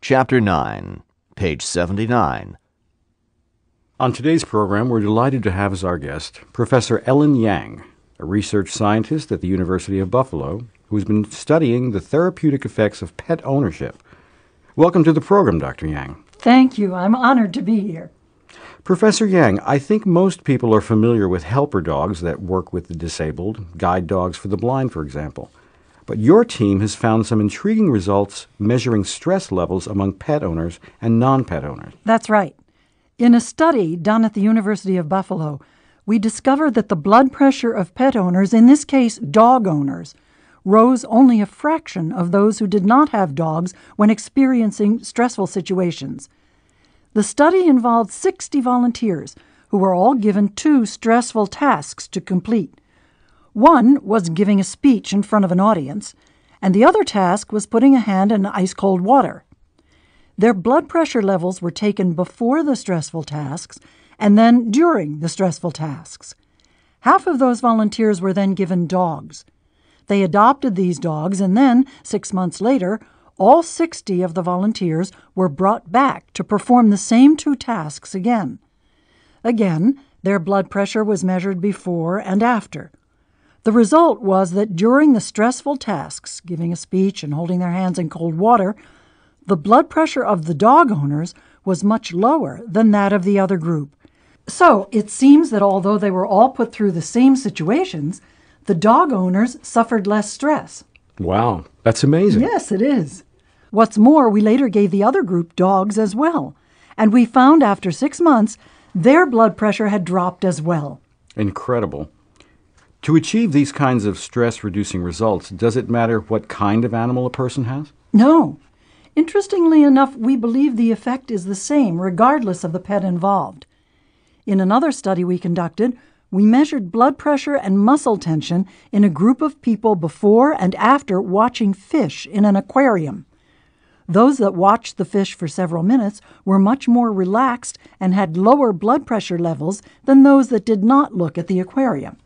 Chapter 9, page 79. On today's program, we're delighted to have as our guest Professor Ellen Yang, a research scientist at the University of Buffalo, who's been studying the therapeutic effects of pet ownership. Welcome to the program, Dr. Yang. Thank you. I'm honored to be here. Professor Yang, I think most people are familiar with helper dogs that work with the disabled, guide dogs for the blind, for example. But your team has found some intriguing results measuring stress levels among pet owners and non-pet owners. That's right. In a study done at the University of Buffalo, we discovered that the blood pressure of pet owners, in this case dog owners, rose only a fraction of those who did not have dogs when experiencing stressful situations. The study involved 60 volunteers who were all given 2 stressful tasks to complete. One was giving a speech in front of an audience, and the other task was putting a hand in ice-cold water. Their blood pressure levels were taken before the stressful tasks and then during the stressful tasks. Half of those volunteers were then given dogs. They adopted these dogs, and then, 6 months later, all 60 of the volunteers were brought back to perform the same 2 tasks again. Again, their blood pressure was measured before and after. The result was that during the stressful tasks, giving a speech and holding their hands in cold water, the blood pressure of the dog owners was much lower than that of the other group. So it seems that although they were all put through the same situations, the dog owners suffered less stress. Wow, that's amazing. Yes, it is. What's more, we later gave the other group dogs as well, and we found after 6 months their blood pressure had dropped as well. Incredible. To achieve these kinds of stress-reducing results, does it matter what kind of animal a person has? No. Interestingly enough, we believe the effect is the same regardless of the pet involved. In another study we conducted, we measured blood pressure and muscle tension in a group of people before and after watching fish in an aquarium. Those that watched the fish for several minutes were much more relaxed and had lower blood pressure levels than those that did not look at the aquarium.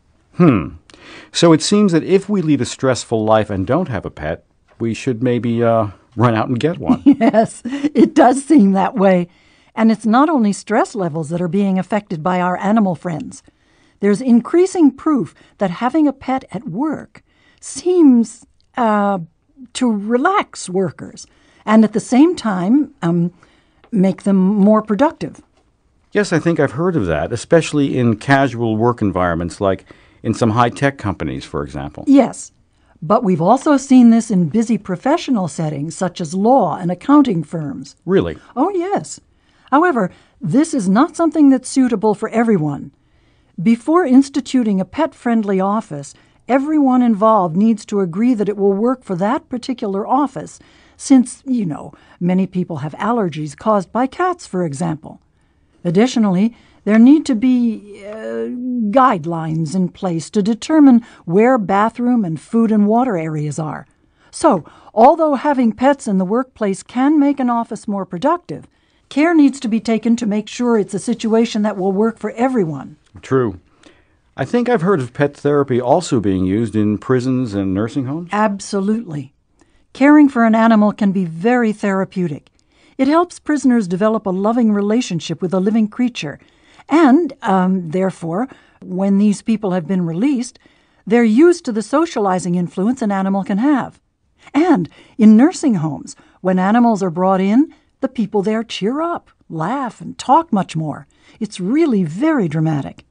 So it seems that if we lead a stressful life and don't have a pet, we should maybe run out and get one. Yes, it does seem that way. And it's not only stress levels that are being affected by our animal friends. There's increasing proof that having a pet at work seems to relax workers and at the same time make them more productive. Yes, I think I've heard of that, especially in casual work environments like in some high-tech companies, for example. Yes, but we've also seen this in busy professional settings such as law and accounting firms. Really? Oh, yes. However, this is not something that's suitable for everyone. Before instituting a pet-friendly office, everyone involved needs to agree that it will work for that particular office, since, many people have allergies caused by cats, for example. Additionally, there need to be guidelines in place to determine where bathroom and food and water areas are. So, although having pets in the workplace can make an office more productive, care needs to be taken to make sure it's a situation that will work for everyone. True. I think I've heard of pet therapy also being used in prisons and nursing homes. Absolutely. Caring for an animal can be very therapeutic. It helps prisoners develop a loving relationship with a living creature. And, therefore, when these people have been released, they're used to the socializing influence an animal can have. And in nursing homes, when animals are brought in, the people there cheer up, laugh, and talk much more. It's really very dramatic.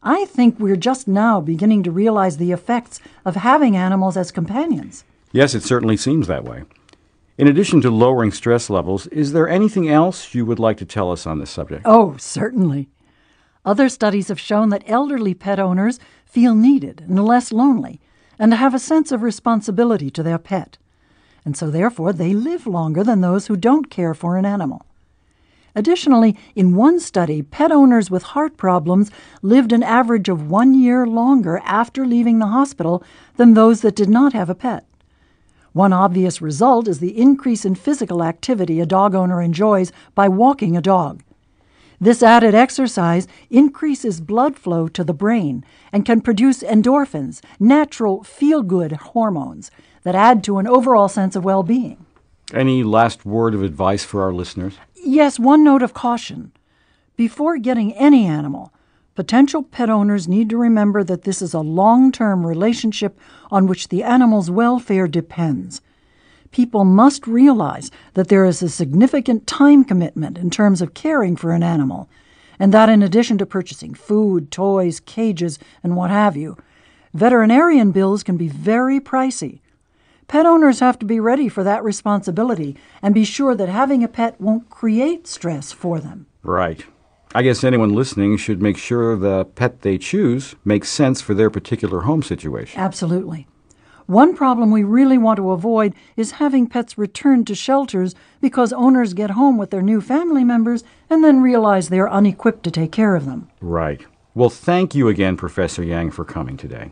I think we're just now beginning to realize the effects of having animals as companions. Yes, it certainly seems that way. In addition to lowering stress levels, is there anything else you would like to tell us on this subject? Oh, certainly. Other studies have shown that elderly pet owners feel needed and less lonely and have a sense of responsibility to their pet. And so, therefore, they live longer than those who don't care for an animal. Additionally, in one study, pet owners with heart problems lived an average of 1 year longer after leaving the hospital than those that did not have a pet. One obvious result is the increase in physical activity a dog owner enjoys by walking a dog. This added exercise increases blood flow to the brain and can produce endorphins, natural feel-good hormones that add to an overall sense of well-being. Any last word of advice for our listeners? Yes, one note of caution. Before getting any animal, potential pet owners need to remember that this is a long-term relationship on which the animal's welfare depends. People must realize that there is a significant time commitment in terms of caring for an animal, and that in addition to purchasing food, toys, cages, and what have you, veterinarian bills can be very pricey. Pet owners have to be ready for that responsibility and be sure that having a pet won't create stress for them. Right. I guess anyone listening should make sure the pet they choose makes sense for their particular home situation. Absolutely. One problem we really want to avoid is having pets returned to shelters because owners get home with their new family members and then realize they are unequipped to take care of them. Right. Well, thank you again, Professor Yang, for coming today.